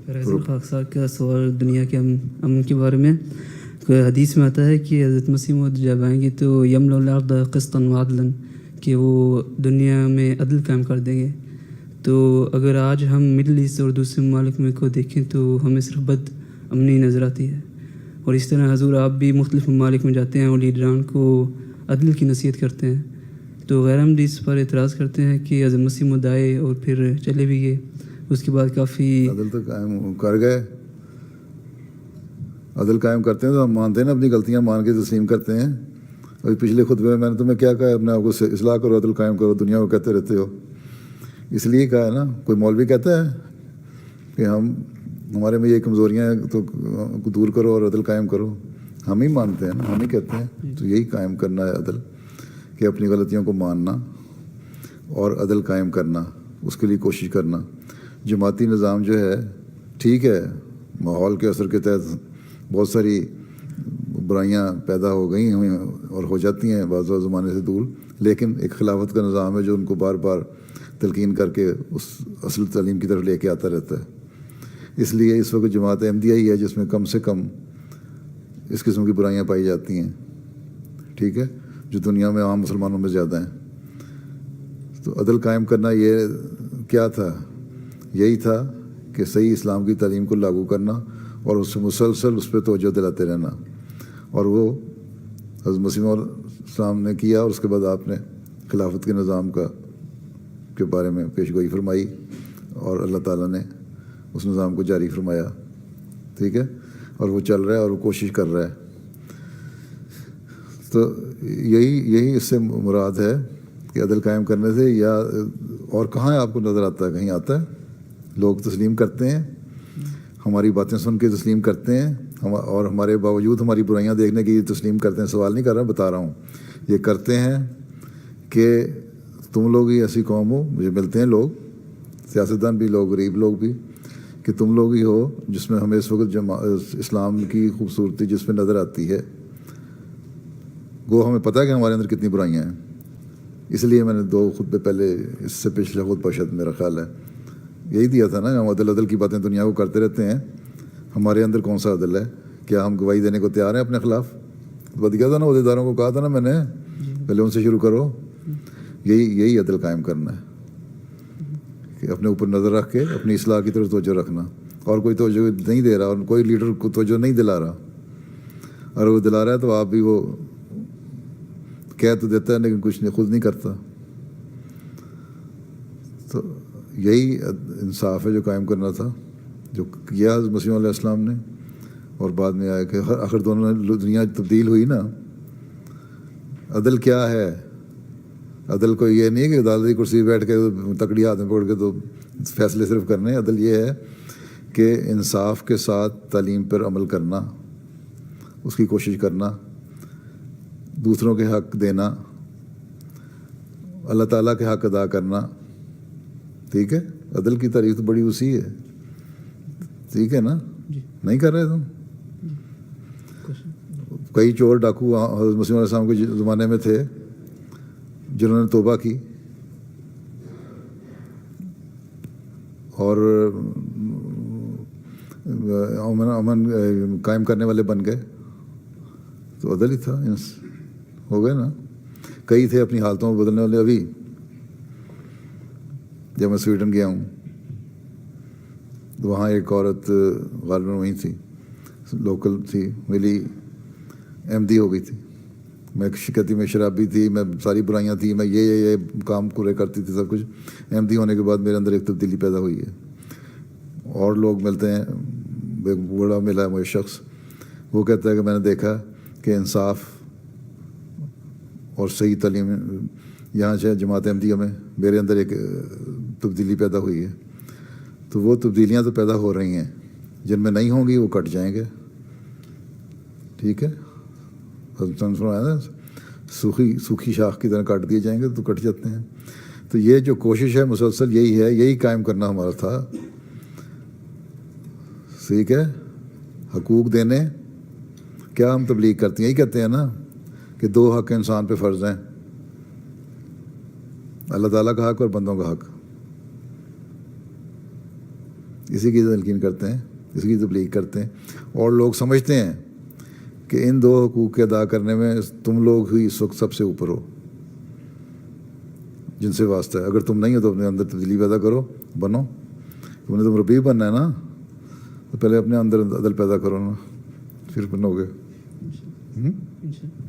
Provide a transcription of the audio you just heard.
رضی خاک صاحب کا سوال دنیا کے امن کے بارے میں. کوئی حدیث میں آتا ہے کہ حضرت مسیح موعود جب آئیں گے تو یملأ الارض قسطا وعدلا، کہ وہ دنیا میں عدل قائم کر دیں گے. تو اگر آج ہم مڈل ایسٹ اور دوسرے ممالک میں کو دیکھیں تو ہمیں صرف بد امنی نظر آتی ہے. اور اس طرح حضور آپ بھی مختلف ممالک میں جاتے ہیں اور لیڈران کو عدل کی نصیحت کرتے ہیں. تو غیر احمدی اس پر اعتراض کرتے ہیں کہ حضرت مسیح موعود آئے اور پھر چلے بھی گئے، اس کے بعد کافی عدل تو قائم کر گئے. عدل قائم کرتے ہیں تو ہم مانتے ہیں نا، اپنی غلطیاں مان کے تسلیم کرتے ہیں. اور پچھلے خطبے میں نے تمہیں کیا کہا ہے، اپنے آپ کو اصلاح کرو، عدل قائم کرو. دنیا کو کہتے رہتے ہو، اس لیے کہا ہے نا. کوئی مولوی کہتا ہے کہ ہمارے میں یہ کمزوریاں ہیں تو دور کرو اور عدل قائم کرو. ہم ہی مانتے ہیں نا، ہم ہی کہتے ہیں. تو یہی قائم کرنا ہے عدل، کہ اپنی غلطیوں کو ماننا اور عدل قائم کرنا، اس کے لیے کوشش کرنا. جماعتی نظام جو ہے ٹھیک ہے، ماحول کے اثر کے تحت بہت ساری برائیاں پیدا ہو گئی ہیں اور ہو جاتی ہیں بعض زمانے سے دور، لیکن ایک خلافت کا نظام ہے جو ان کو بار بار تلقین کر کے اس اصل تعلیم کی طرف لے کے آتا رہتا ہے. اس لیے اس وقت جماعت احمدیہ ہی ہے جس میں کم سے کم اس قسم کی برائیاں پائی جاتی ہیں، ٹھیک ہے، جو دنیا میں عام مسلمانوں میں زیادہ ہیں. تو عدل قائم کرنا یہ کیا تھا؟ یہی تھا کہ صحیح اسلام کی تعلیم کو لاگو کرنا اور اس سے مسلسل اس پہ توجہ دلاتے رہنا. اور وہ حضرت مسیح موعود السلام نے کیا، اور اس کے بعد آپ نے خلافت کے نظام کے بارے میں پیشگوئی فرمائی اور اللہ تعالیٰ نے اس نظام کو جاری فرمایا، ٹھیک ہے، اور وہ چل رہا ہے اور وہ کوشش کر رہا ہے. تو یہی اس سے مراد ہے کہ عدل قائم کرنے سے. یا اور کہاں ہے آپ کو نظر آتا ہے؟ کہیں آتا ہے؟ لوگ تسلیم کرتے ہیں، ہماری باتیں سن کے تسلیم کرتے ہیں، اور ہمارے باوجود ہماری برائیاں دیکھنے کی تسلیم کرتے ہیں. سوال نہیں کر رہا، بتا رہا ہوں. یہ کرتے ہیں کہ تم لوگ ہی ایسی قوم ہو. مجھے ملتے ہیں لوگ، سیاستدان بھی، لوگ غریب لوگ بھی، کہ تم لوگ ہی ہو جس میں ہمیں اس وقت اسلام کی خوبصورتی جس میں نظر آتی ہے. گو ہمیں پتہ ہے کہ ہمارے اندر کتنی برائیاں ہیں. اس لیے میں نے 2 خطبے پہلے، اس سے پچھلے خطبہ شاید میرا خیال ہے یہی دیا تھا نا، ہم عدل کی باتیں دنیا کو کرتے رہتے ہیں. ہمارے اندر کون سا عدل ہے؟ کیا ہم گواہی دینے کو تیار ہیں اپنے خلاف؟ دیا تھا نا، عہدیداروں کو کہا تھا نا میں نے، پہلے ان سے شروع کرو. یہی عدل قائم کرنا ہے کہ اپنے اوپر نظر رکھ کے اپنی اصلاح کی طرف توجہ رکھنا. اور کوئی توجہ نہیں دے رہا، اور کوئی لیڈر کو توجہ نہیں دلا رہا، اور وہ دلا رہا ہے تو آپ بھی وہ کہہ تو دیتا ہے لیکن کچھ نہیں، خود نہیں کرتا. تو یہی انصاف ہے جو قائم کرنا تھا، جو کیا حضرت مسیح علیہ السلام نے. اور بعد میں آیا کہ آخر دونوں دنیا تبدیل ہوئی نا. عدل کیا ہے؟ عدل کو یہ نہیں کہ عدالتی کرسی بیٹھ کے تکڑی ہاتھ میں پکڑ کے تو فیصلے صرف کرنے. عدل یہ ہے کہ انصاف کے ساتھ تعلیم پر عمل کرنا، اس کی کوشش کرنا، دوسروں کے حق دینا، اللہ تعالیٰ کے حق ادا کرنا. ٹھیک ہے، عدل کی تعریف تو بڑی وسیع ہے. ٹھیک ہے نا؟ نہیں کر رہے تم؟ کئی چور ڈاکو حضرت مسیح علیہ السلام کے زمانے میں تھے جنہوں نے توبہ کی اور امن قائم کرنے والے بن گئے. تو عدل ہی تھا، ہو گئے نا. کئی تھے اپنی حالتوں میں بدلنے والے. ابھی جب میں سویڈن گیا ہوں تو وہاں ایک عورت غالباً وہیں تھی، لوکل تھی، میری احمدی ہو گئی تھی. میں شکتی میں شرابی تھی، میں ساری برائیاں تھیں، میں یہ کام پورے کرتی تھی سب کچھ. احمدی ہونے کے بعد میرے اندر ایک تبدیلی پیدا ہوئی ہے. اور لوگ ملتے ہیں، ایک بوڑھا ملا ہے مجھے شخص، وہ کہتا ہے کہ میں نے دیکھا کہ انصاف اور صحیح تعلیم یہاں سے جماعت احمدیہ میں میرے اندر ایک تبدیلی پیدا ہوئی ہے. تو وہ تبدیلیاں تو پیدا ہو رہی ہیں، جن میں نہیں ہوں گی وہ کٹ جائیں گے. ٹھیک ہے، سوکھی شاخ کی طرح کاٹ دیے جائیں گے تو کٹ جاتے ہیں. تو یہ جو کوشش ہے مسلسل یہی ہے، یہی قائم کرنا ہمارا تھا. ٹھیک ہے، حقوق دینے. کیا ہم تبلیغ کرتے ہیں؟ یہی کہتے ہیں نا کہ 2 حق انسان پہ فرض ہیں، اللہ تعالیٰ کا حق اور بندوں کا حق. اسی کی تلقین کرتے ہیں, اسی کی تبلیغ کرتے ہیں. اور لوگ سمجھتے ہیں کہ ان دو حقوق کے ادا کرنے میں تم لوگ ہی اس وقت سب سے اوپر ہو, جن سے واسطہ ہے. اگر تم نہیں ہو تو اپنے اندر تبدیلی پیدا کرو, بنو. تم نے تم ربی بننا ہے نا, تو پہلے اپنے اندر عدل پیدا کرو نا, پھر بنو گے. انشاءاللہ.